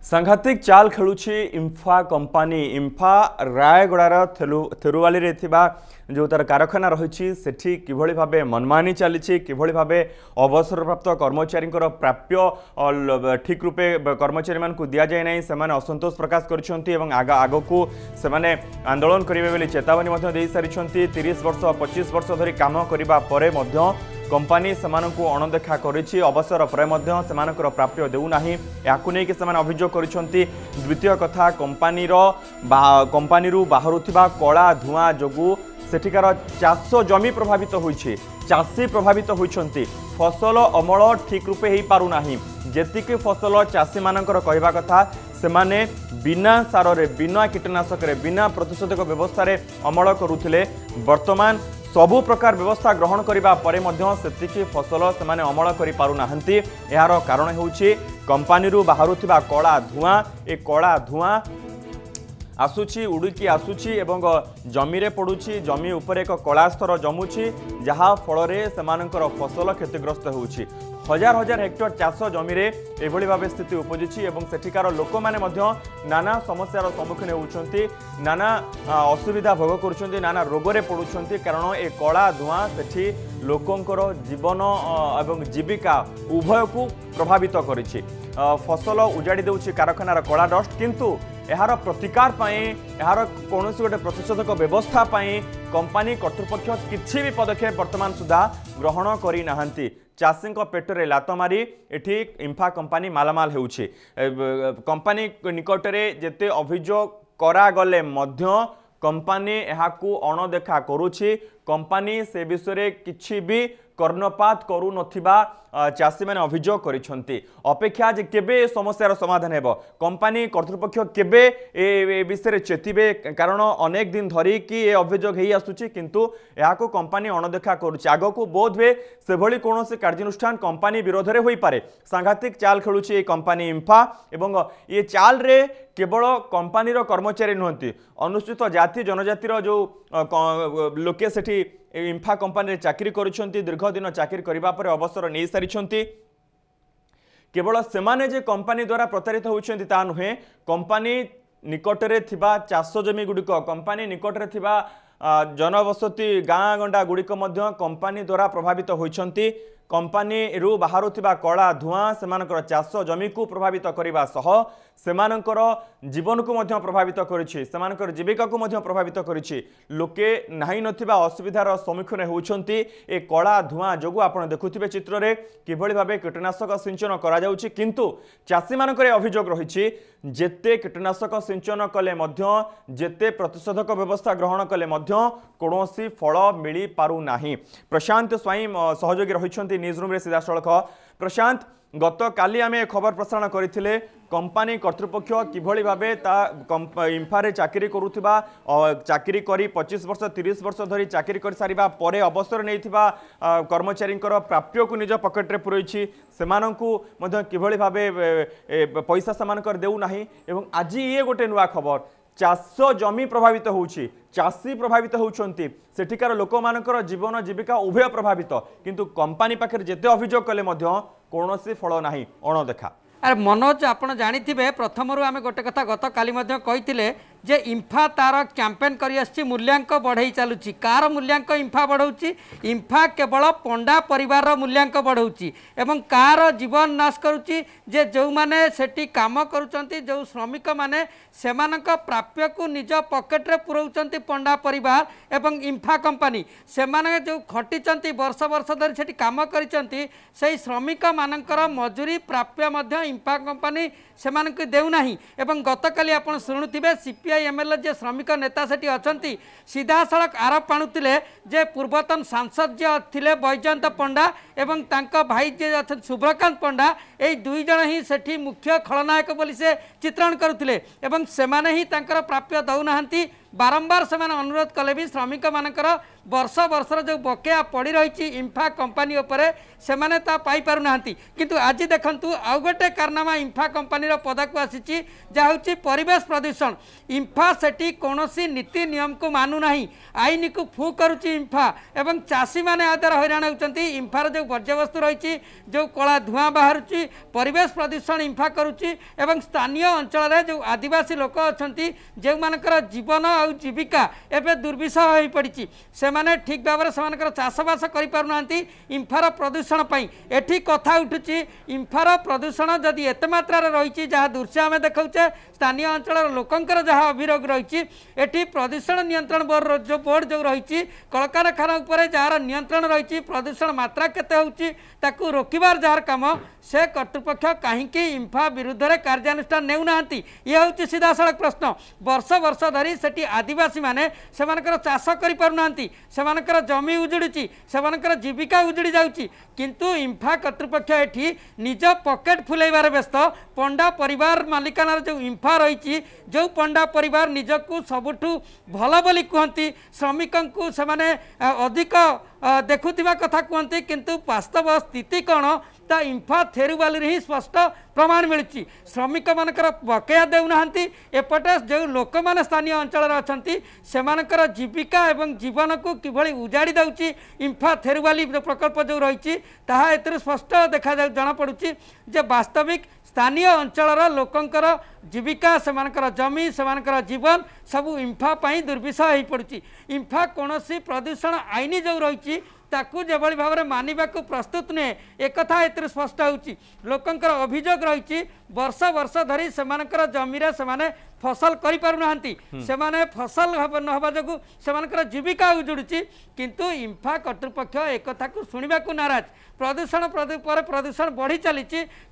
सांघातिक चाल खेलुछि इंफा कंपानी। इंफा रायगड़ार थेरुवाली जो तार कारखाना रही सेठी किभली भाबे मनमानी चली किभली भाबे अवसरप्राप्त कर्मचारी प्राप्य ठीक रूपे कर्मचारी मानकु दिया जाए नहीं से असंतोष प्रकाश कर आग को से आंदोलन करेंगे चेतावनी दे सारी 30 वर्ष 25 वर्ष धरी काम करने कंपानी सेमानंकु अणदेखा करिछि अवसर पर सेमानकर प्राप्य देउना या अभियोग करिसेंती। द्वितीय कथा कंपानी बाहरुथिबा कला धुआं जोगु सेठिकार चाष जमी प्रभावित होइछि चाषी प्रभावित होइछंती फसल अमल ठीक रूपे हेई पारुना जेतिकी फसल चाषी मानकर कहवा कथा सेमाने बिना सारे बिना कीटनाशक बिना प्रतिषेधक व्यवस्था अमल करुथिले वर्तमान सबु प्रकार व्यवस्था ग्रहण करिबा परे मध्य सेतिकी फसल से अमल करि पारु नाहंती। यार कारण होउछि कंपानी बाहरुथिबा कला धुआं ए कला धुआं आसुची उड़िकी आसुची एवं जमी रे पड़ुची जमी उपर एक कला स्तर जमुची जहा फल से फसल क्षतिग्रस्त होउछि। हजार हजार हेक्टर चाष जमी रे एभली भाव स्थिति उपजुची एवं सेठिकार लोक माने नाना समस्यार सम्मुखीन होउछंती नाना असुविधा भोग करुछंती नाना रोगरे पड़ुछंती कारण ए कला धुआं सेठी लोकंकर जीवन एवं जीविका उभय को प्रभावित करिछि। फसल उजाड़ी देउछि कारखानार कला डस्ट किंतु यार प्रतिकार यार कौन गोटे प्रतिषेधक व्यवस्था कंपानी कर्तृपक्ष किसी भी पदक्षेप वर्तमान सुधा ग्रहण करी नाहंती। चाषी पेटरे लात मारी एठी इंफा कंपानी मालामाल होउछि। कंपानी निकटरे जेते अभियोग करागले मध्य कंपानी एहाकू अणदेखा करुछि। कंपानी से विषय किछि भी कर्णपात करू नथिबा चाषी मैंने अभियोग करिसेंती। अपेक्षा जे केबे समस्यार समाधान हेबो कंपानी कर्तृपक्ष केबे ए विषय चेतिबे कारण अनेक दिन धरी कि ए अभियोग हेई आसुछि किंतु याको कंपानी अणदेखा करुछि। आगो को बोध वे से भली कोनोसी कार्यानुष्ठान कंपानी विरोध रे होई पारे। सांघातिक चाल खेलुछि ए कंपानी इंफा एवं ये चाल रे केवल कंपानी कर्मचारी नुहंती अनुसूचित जाति जनजातिर जो लोके सेठी इंफा कंपानी चाकरी करुछंती दीर्घ दिन चाकरी करिबा परे अवसर नहीं सारी केवल सेमाने जे कंपानी द्वारा प्रतारित होउछंती ता नुहे कंपानी निकटरे थिबा चाष जमी गुड़िक कंपानी निकटरे थिबा जनबसती गाँ गंडा गुड़िक मध्य कंपानी द्वारा प्रभावित होइछंती। कंपानी रु बाहरुथिबा कला धुआं सेमानकर चाष जमी को प्रभावित करने सह सेमानकर जीवन को मध्य प्रभावित करिछि सेमानकर जीविका को मध्य प्रभावित करिछि। लोके नाही नथिबा असुविधार सम्मुखीन होउछंती ए कला धुआं जोगु आपण देखुथिबे चित्र रे किभली भाबे कीटनाशक सिंचन करा जाउछि किंतु चाषी मानकर अभियोग रहिछि जेते कीटनाशक सिंचन कले मध्य जेते प्रतिषेधक व्यवस्था ग्रहण कले मध्य कोनोसी फल मिली पारु नाही। प्रशांत स्वाई सहयोगी रहिछंती न्यूज रूम रे सीधा सड़क। प्रशांत गत काली आमे खबर प्रसारण करथिले कंपानी कर्तृपक्ष किभली भाबे ता इंफारे चाकरी करुथिबा चाकरी करी 25 वर्ष 30 वर्ष धरी चाकरी कर सारिबा परे अवसर नैथिबा कर्मचारी प्राप्य को निज पकेट रे पुरैछि सेमानंकु मध्य किभली भाबे पैसा समानकर देउ नाही एवं आज ये गोटे नुआ खबर चाष जमी प्रभावित होउछि चाषी प्रभावित होउछंती सेठिकार लोक मानकर जीवन जीविका उभय प्रभावित किंतु कंपानी पाखे जेते अभियोग कले मध्य कौनसी फल नाही अणदेखा। अरे मनोज आपण जानिथिबे प्रथमरु आमे गोटे कथा गत काली मध्य कहिथिले जे इंफा तार कैंपेन करी आछि मूल्यांक बढ़ई चलुछि कार मूल्यांक इंफा बढ़ौछि इंफा केवल पंडा परिवार मूल्यांक बढ़ौछि एवं कार जीवन नाश करुछि जे जो माने सेठी काम करूचंती जो श्रमिक माने सेमानक प्राप्य को निज पॉकेट रे पुरौचंती पंडा परिवार एवं इंफा कंपनी सेमाने जो खटिचंती वर्ष वर्ष धरि सेठी काम करिचंती सेही श्रमिक मानकर मजूरी प्राप्य मध्य इंफा कंपनी सेमानक देउ नाही एवं गतकाली आपण सुनुथिबे सीपीआई एमएलए जे श्रमिक नेता सेठी अछंती सीधा सड़क आरोप आनुतिले जे पूर्वतन सांसद जे थिले बैजयंत पंडा एवं तांका भाई जे अछन शुभ्रकांत पंडा एई दुई जण ही सेठी मुख्य खलनायक बोली से चित्रण करुथिले एवं सेमाने ही तांकर प्राप्य दउ नाहंती बारंबार से अनुरोध कले भी श्रमिक मानकर वर्ष वर्षर जो बकेया पड़ी रही इंफा कंपनी उपरे से माने ता पाई पारु नांती किंतु आज देखंतु आउ गोटे कारनामा इंफा कंपनी पदाक आसी जहाँ हूँ परिवेश प्रदूषण इंफा सेठी कौनसी नीति नियम को मानु नहीं आईन को फू करुच्ची इंफा एवं चाषी मैंने आदार हैरान होती इंफार जो वर्ज्यवस्तु रही जो कला धुआं बाहर परिवेश प्रदूषण इंफा करुच्ची एवं स्थानीय अंचल जो आदिवासी लोक अच्छा जो मानकर जीवन आ जीविका एवं दुर्विषह हो पड़ी से माने ठीक भाव में चाषबास कर इंफार प्रदूषण एठी कथा उठुची इंफार प्रदूषण जदि एत मात्रा रही जहाँ दृश्य आम देखा स्थानीय अंचल लोकंकर जहाँ अभियोग रही एठी प्रदूषण नियंत्रण बोर्ड जो रही कलकारखाना उपर जार नियंत्रण रही प्रदूषण मात्रा केते होउची ताकू रोकिबार जार काम से कर्तृपक्ष कहीं इंफा विरुद्ध में कार्यानुष्ठान नेउना ये हूँ सीधा सड़क प्रश्न वर्ष वर्ष धरी सेठी आदिवासी माने सेमानकर चाष करि पारुनांती सेमानकर जमी उजुड़ी सेमानकर जीविका उजुड़ी जाउची किंतु इंफा कर्तृपक्ष एठी निज पॉकेट फुलैबार व्यस्त पंडा परिवार मालिकानार जो इंफा रही जो पंडा परिवार निजकू सबुठू भल बोली कहती श्रमिकों को सेमाने अधिक देखुथिबा कथा कहते किंतु वास्तव स्थिति कौन ता इंफा थेरुवाली ही स्पष्ट प्रमाण मिलूँ श्रमिक मानकर बकेया देना एपटे जो लोक मैंने स्थानीय अंचल अच्छा से जीविका एवं जीवन को किभली उजाड़ी दौची इंफा थेरुवाली प्रकल्प जो रही ए स्पष्ट देखा जनापड़ी जे वास्तविक स्थानीय अंचल लोकंकर जीविका सेमानकर जमी सेमानकर जीवन सबू इंफा दुर्विषह हो पड़ी इंफा कौन प्रदूषण आईन जो रही ताकू जेभली भाव में मानिबा को प्रस्तुत नुहे एक ए स्पष्ट होची लोकंकर अभियोग रही वर्ष वर्ष धरी सेमानकर जमीरे सेमाने फसल करि पारु नांती सेमाने फसल नहबा जगु सेमानकर जीविका उजुड़ी किंतु इंफा कर्तृपक्ष एक कथा को सुनिबा को नाराज प्रदूषण पर प्रदूषण बढ़ी चली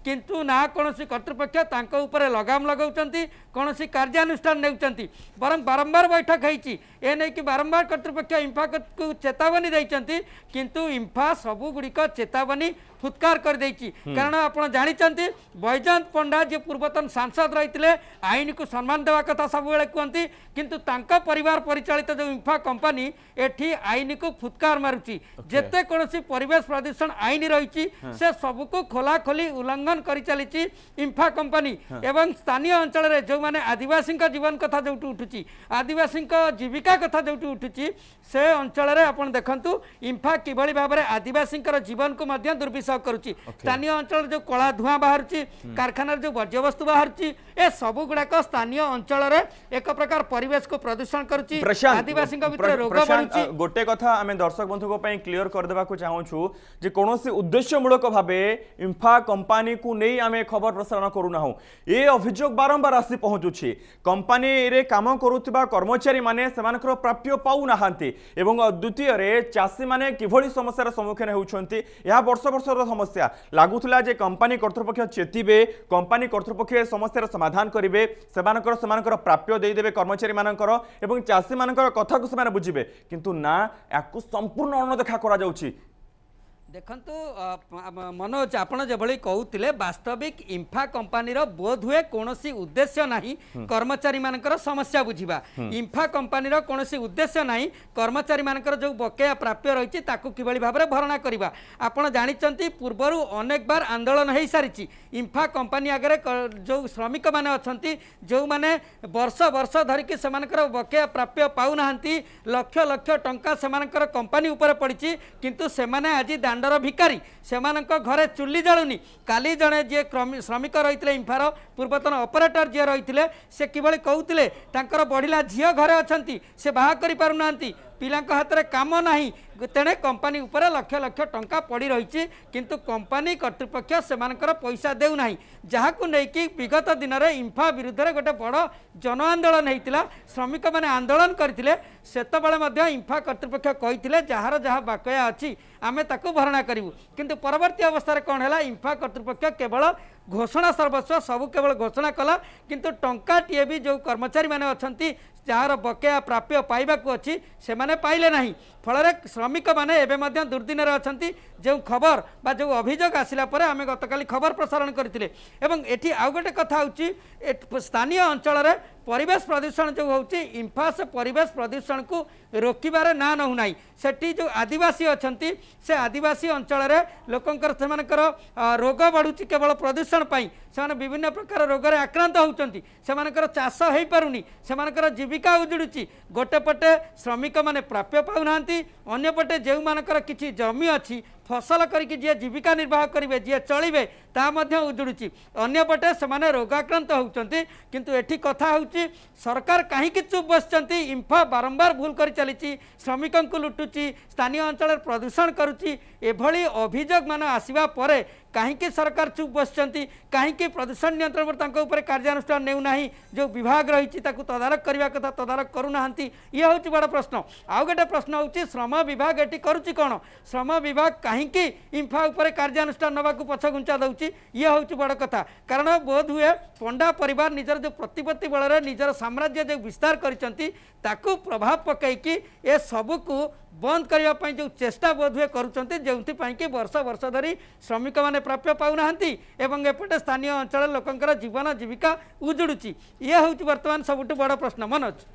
किंतु ना कौन कर्तृपक्ष तांको उपरे लगाम लगाउचंती कौन कार्यानुष्ठान नेउचंती बरं बारंबार बैठक होईची ए नै कि बारंबार कर्तृपक्ष इंफा को चेतावनी देइचंती किंतु इंफा सबु गुड़िक चेतावनी फुत्कार कर देइची कारण आपण जानिचंती बैजयंत पंडा जे पूर्वतन सांसद रही आईन को सम्मान देवा कथा सब बेले कहती किंतु तांका परिवार परिचालित जो इंफा कंपनी एठी आईन को फुत्कार मारुची जेते कोनोसी परिवेश प्रदूषण आईन रही से सबको खोला खोली उल्लंघन कर चली इंफा कंपनी एवं स्थानीय अंचल रे जो माने आदिवासी जीवन कथा जो उठुची आदिवासी जीविका कथा जो उठुची से अंचल रे आपण देखंतु इंफा किभली भाव में आदिवासी जीवन को मध्य दुर्विषह करुची स्थानीय अंचल जो कला धुआं बाहर कारखाना जो वर्ज्यवस्तु बाहर ए सबु गुड़ाक स्थानीय अंचल रे एक प्रकार परिवेश को प्रदूषण करुची आदिवासी रोग बढ़ुची गोटे कथा आम दर्शक बंधु क्लीयर करदेवा चाहूँ जे कौन उद्देश्यमूलक भाव इंफा कंपनी को नहीं आम खबर प्रसारण करूना ये अभियोग बारंबार आसी पहुँचुची कंपनी रे काम करुवा कर्मचारी माने सेमानकर प्राप्य पाऊना एवं द्वितीय चाषी माने किभली समस्यार सम्मुखीन होउछंती यह वर्ष वर्षर समस्या लगुला जे कंपनी कर्तृपक्ष चेतिबे कंपनी कर्तृपक्ष समस्यार समाधान करेंगे सेमानकर प्राप्य देदेवे कर्मचारी मानकर एवं चाषी मानकर कथा को से बुझे किंतु ना या संपूर्ण अणदेखा करा जाउची देखंतु मनोज आपण जेभली कहूतिले वास्तविक इंफा कंपनी रो बोध हुए कोनोसी उद्देश्य नाही कर्मचारी मानकर समस्या बुझिबा इंफा कंपनी रो कोनोसी उद्देश्य नाही कर्मचारी मानकर जो बकेया प्राप्य रहिछि ताकू किभली भाबरे भरणा करिबा आपण जानिचंती पूर्वरु अनेक बार आंदोलन हेई सारिछि इंफा कंपनी आगरे जो श्रमिक माने अछंती जो माने वर्ष वर्ष धरिकी सेमानकर बकेया प्राप्य पाउ नाहंती लक्ष लक्ष टंका सेमानकर कंपनी ऊपर पड़िछि किंतु सेमाने आज दांडर भिकारी सेमानक घरे चुल्ली जलुनी काली जड़े जे श्रमिक रही इंफार पूर्वतन ऑपरेटर जे रही से किभली कहूतिले तांकर बढ़िला झियो घरे अछंती से बाहा करि पारुनांती पिलांक हाथ में काम नाही तेणे कंपनी उपरे लक्ष लक्ष टंका पड़ी रही किंतु कंपनी कर्तृपक्ष सेमानकर पैसा देउ नाही जहाकु नेकी विगत दिन में इंफा विरुद्ध में गोटे बड़ जन आंदोलन होता श्रमिक मैंने आंदोलन करते सेतबले इंफा कर्तृपक्ष कही जार जहाँ बकेया अच्छी आमे ताकू भरणा करूँ किंतु परवर्ती अवस्था कौन है इंफा कर्तृपक्ष केवल घोषणा सर्वस्व सबू केवल घोषणा कला किंतु टंकाटे भी जो कर्मचारी मैंने अच्छा जार बकेया प्राप्य पाइबाकू अच्छी से माने पाइले नहीं फल श्रमिक मैंने एवं दुर्दिन अच्छा जो खबर बा जो अभियोग आसला आम गतकाली खबर प्रसारण करते एवं एठी आउ गोटे कथा होची स्थानीय अंचल परिवेश प्रदूषण जो होची इंफा से परिवेश प्रदूषण को रोकबार ना नौ ना सेठी जो आदिवासी अच्छी से आदिवासी अंचल लोकंकर सेमानकर रोग बढ़ुची केवल प्रदूषण पाई से विभिन्न प्रकार रोगरे आक्रांत होती से चाष हो पारुनी से जीविका उजुड़ुची गोटे पटे श्रमिक मैंने प्राप्य पाऊना अंपटे जो मानकर किसी जमी अच्छी फसल करके जी जीविका निर्वाह करेंगे जी चलिए तामध्य उजुड़ुची अंपटे से रोगाक्रांत होती किंतु एठी कथा होची सरकार कहीं चुप बसचंती इंफा बारंबार भूल कर चली श्रमिकों को लुटुची स्थानीय अंचल प्रदूषण करुच्ची एभली अभियोग मान आसवा परे कहीं सरकार चुप बसचंती कहीं प्रदूषण नियंत्रण पर कार्यानुष्ठान नेउना जो विभाग रही तदारक करने कथा तदारक करूना ये हूँ बड़ प्रश्न आउ गोटे प्रश्न होची श्रम विभाग एटी करुच्ची कौन श्रम विभाग कहीं इंफा उपर कार्यानुष्ठान नवा पछ घुंचा दौची ये हूँ बड़ कथा कारण बोध हुए पंडा परिवार निजर जो प्रतिपत्ति बल निजर साम्राज्य जो विस्तार करचंती ताकू प्रभाव पकईकि ए सबको बंद करने जो चेष्टा बोध हुए करुँच जो कि वर्ष वर्ष धरी श्रमिक मैंने प्राप्य पाऊना एवं एपटे स्थानीय अंचल लोकंकर जीवन जीविका उजुड़ुची ये हूँ बर्तमान सबुठ बड़ प्रश्न मनोज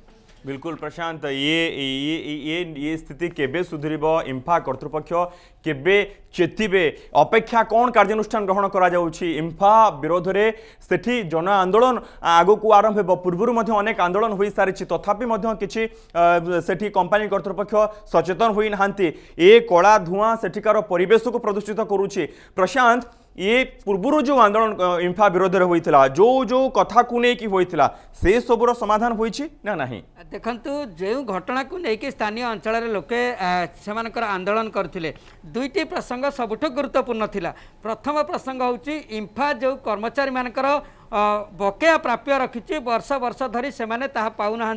बिल्कुल प्रशांत ये स्थिति केबे सुधरिबो इंफा कर्तृपक्ष केबे चेतिबे अपेक्षा कौन कार्यानुष्ठान ग्रहण करा जाउछि इंफा विरोध रे सेठी जन आंदोलन आगो को आरंभ हेबो पूर्वरु मध्ये अनेक आंदोलन होई सारिछि तथापि मध्ये किछि सेठी कंपनी कर्तृपक्ष सचेतन होई नाहंती ए कला धुआं सेठिकार परिवेश को प्रदूषित करूछि प्रशांत ये पूर्व जो आंदोलन इंफा विरोध में होता जो जो कथा को लेकिन होता से सबूर समाधान होइछि ना नहीं देखंतु जो घटना को लेकिन स्थानीय अंचल लोके से आंदोलन करथिले दुईटी प्रसंग सबुठ गुरुत्वपूर्ण थिला प्रथम प्रसंग होछि इंफा जो कर्मचारी मानकर बकेया प्राप्य रखी वर्ष वर्ष धरी से पाऊना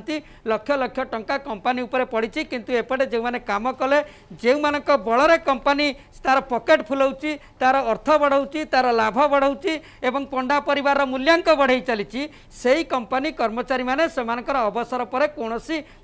लक्ष लक्ष टंका कंपनी उपरे पड़ी किंतु एपटे जो मैंने काम कले जो मानक बल कंपनी तार पकेट फुलाऊँच तार अर्थ बढ़ाऊँच तार लाभ बढ़ाऊँच एवं पंडा परिवार मूल्यांक बढ़ाई चली से कंपनी कर्मचारी मैंने से अवसर पर कौन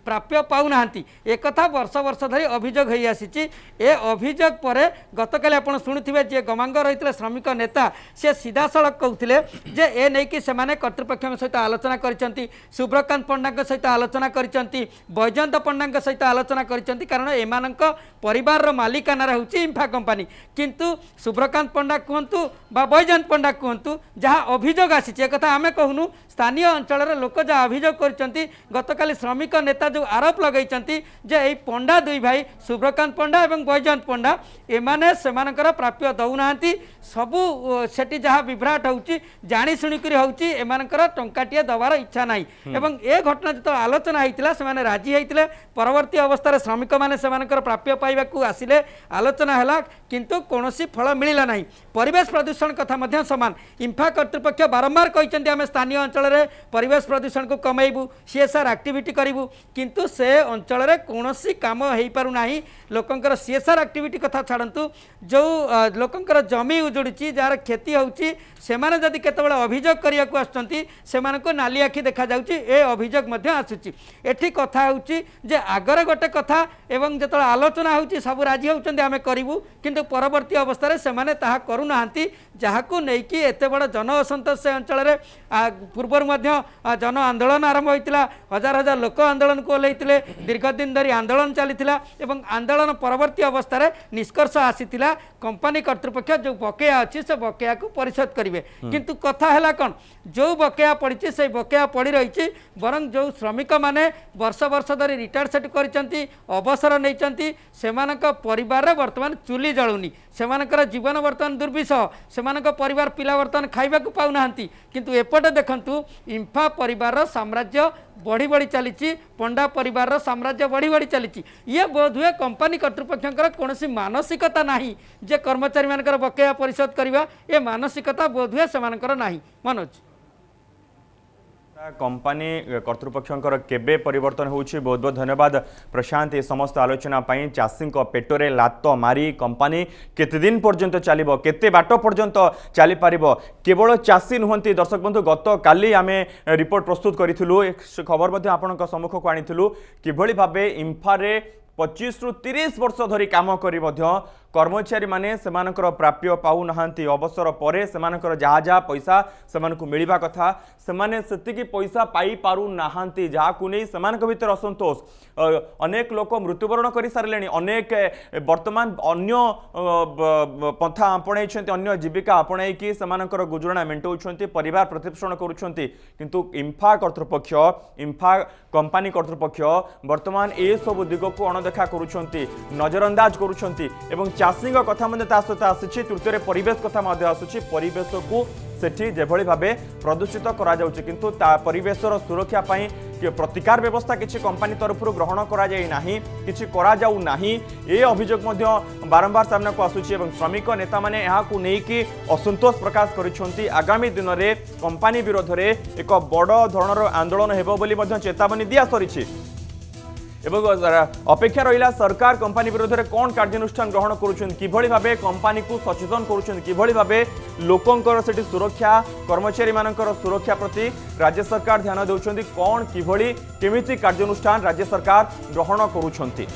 प्राप्य पाऊना एक वर्ष वर्ष धरी अभियोग हो आसी ए अभियोग पर गतकाली आप शुणुवे जी गमांग रही श्रमिक नेता सी सीधा सड़क कहते जे ए नहीं कि सेमाने कर्तृपक्ष सहित आलोचना करिसेंती शुभ्रकांत पंडा सहित आलोचना करिसेंती बैजयंत पंडा सहित आलोचना करिसेंती कारण एमानक परिवार मालिकाना होची इंफा कंपनी किंतु शुभ्रकांत पंडा कहतु बा बैजयंत पंडा कहतु जहाँ अभियोग आसी एक कथा आमे कहूनु स्थानीय अंचल लोक जहाँ अभियोग करिसेंती गतकाली श्रमिक नेता जो आरोप लगैचंती जे एई पंडा दुई भाई शुभ्रकांत पंडा एवं बैजयंत पंडा एमाने सेमानकर प्राप्य दउनांती सबु सेठी जहाँ विभ्राट होची जानी शुणी होची एमानकर टंकाटिए दबार इच्छा ना एवं ए घटना जो आलोचना होता से राजी होते परवर्ती अवस्था श्रमिक मैंने से प्राप्य पाइबा आसिले आलोचना है किंतु कौन फल मिलला ना परिवेश प्रदूषण कथा सामान इंफा कर्तृपक्ष बारंबार कहते आम स्थानीय अंचल में परिवेश प्रदूषण को कमेबू सीएसआर एक्टिविटी करूँ किंतु से अंचल में कौन काम हो पारुना लोकंकर सीएसआर एक्टिविटी कथा छाड़ू जो लोकंकर जमी उजुड़ी जार क्षति होची सेमाने जदि केतबेले अभियोग करिया को आछंती सेमानको नाली आखि देखा जाउची ए अभियोग मध्ये आसुची एठी कथा होची जे आगरे गोटे कथा एवं जतले आलोचना होची सब राजी होचंती आमे करिवु किंतु परवर्ती अवस्था रे सेमाने ताहा करू नाहंती जहाकू नेकी एते बड़ जन असंतोष से अंचल रे पूर्वर मध्ये जन आंदोलन आरंभ होइतिला हजार हजार लोक आंदोलन को ओलेइतिले दीर्घ दिन धरी आंदोलन चलीतिला एवं आंदोलन परवर्ती अवस्था रे निष्कर्ष आसीतिला कंपनी कर्तृपक्ष जो बकेया अछि से बकेया को परिशोध करिवे किंतु कथा है कौन जो बकेया पड़ी से बकेया पड़ रही बरं जो श्रमिक मैंने वर्ष वर्ष धरी रिटायर सेट कर अवसर नहीं से परिवार बर्तमान चुली जलुनी से जीवन बर्तमान दुर्विषह से परिवार पिला बर्तमान खाइबा को पाऊना किंतु एपटे देखंतु इंफा परिवार साम्राज्य बढ़ी बढ़ी चली पंडा परिवार साम्राज्य बढ़ी बढ़ी चली ये बोध हुए कंपनी कर्तृपक्षर कौन मानसिकता ना जे कर्मचारी मान बकेया परिशोध करवा ये मानसिकता बोध हुए से ना मनोज कंपनी कर्तृपक्षर केबे परिवर्तन होउछि बहुत बहुत धन्यवाद प्रशांत ये समस्त आलोचना पाई चाषी पेटरे लात मारी कंपनी केते दिन पर्यंत चलिबो केते बाट पर्यंत चली पारिबो केवल चाषी नुहंती दर्शक बंधु गत काली आमे रिपोर्ट प्रस्तुत करिथिलु खबर मध्ये आपनक सम्मुख को आनिथिलु किभଳି भाबे इंफा रे 25 रु 30 वर्ष धरी काम करी कर्मचारी माने सेमानकर प्राप्य पाऊ नाहांती अवसर परे सेमानकर जहा जहा पैसा सेमानकु मिलिबा कथा सेमाने सेतिकी पैसा पाई पारु नाहांती जाहाकु नै सेमानक भितर असंतोष अनेक लोक मृत्युवरण कर सारे अनेक वर्तमान अन्य पंथा आपणाई अन्य जीविका आपणाई कि सेमानकर गुजराणा मेंटाउछंती परिवार प्रतिपोषण करुछंती किंतु इम्फा कर्तृपक्ष इम्फा कंपनी कर्तृपक्ष वर्तमान ए सब दिग को अणदेखा करुछंती नजरअंदाज करुछंती एवं चाषी कथा सहित आसी तृतीय परिवेश कथा आसूची परिवेश को सेठी जेभली भाबे प्रदूषित करा जाउची किंतु परिवेशर सुरक्षा पाई प्रतिकार व्यवस्था किसी कंपनी तरफ ग्रहण करा जाई नाही किछि करा जाउ नाही ए अभियोग मध्य बारंबार सामना को आसुची एवं श्रमिक नेता माने यहाँ को नेकी असंतोष प्रकाश करिसेंती आगामी दिन में कंपनी विरोध में एक बड़ धरणर आंदोलन हेबो बोली मध्य चेतावनी दिया सरिछि एवं अपेक्षा रहा सरकार कंपनी विरोध में कौन कार्यानुष्ठान ग्रहण करूँ भावे कंपनी को सचेतन करूँ भावे लोकंकर सेठी सुरक्षा कर्मचारी मानकर सुरक्षा प्रति राज्य सरकार ध्यान देउछंती कौन किभली केमिति कार्यानुष्ठान राज्य सरकार ग्रहण करूछंती।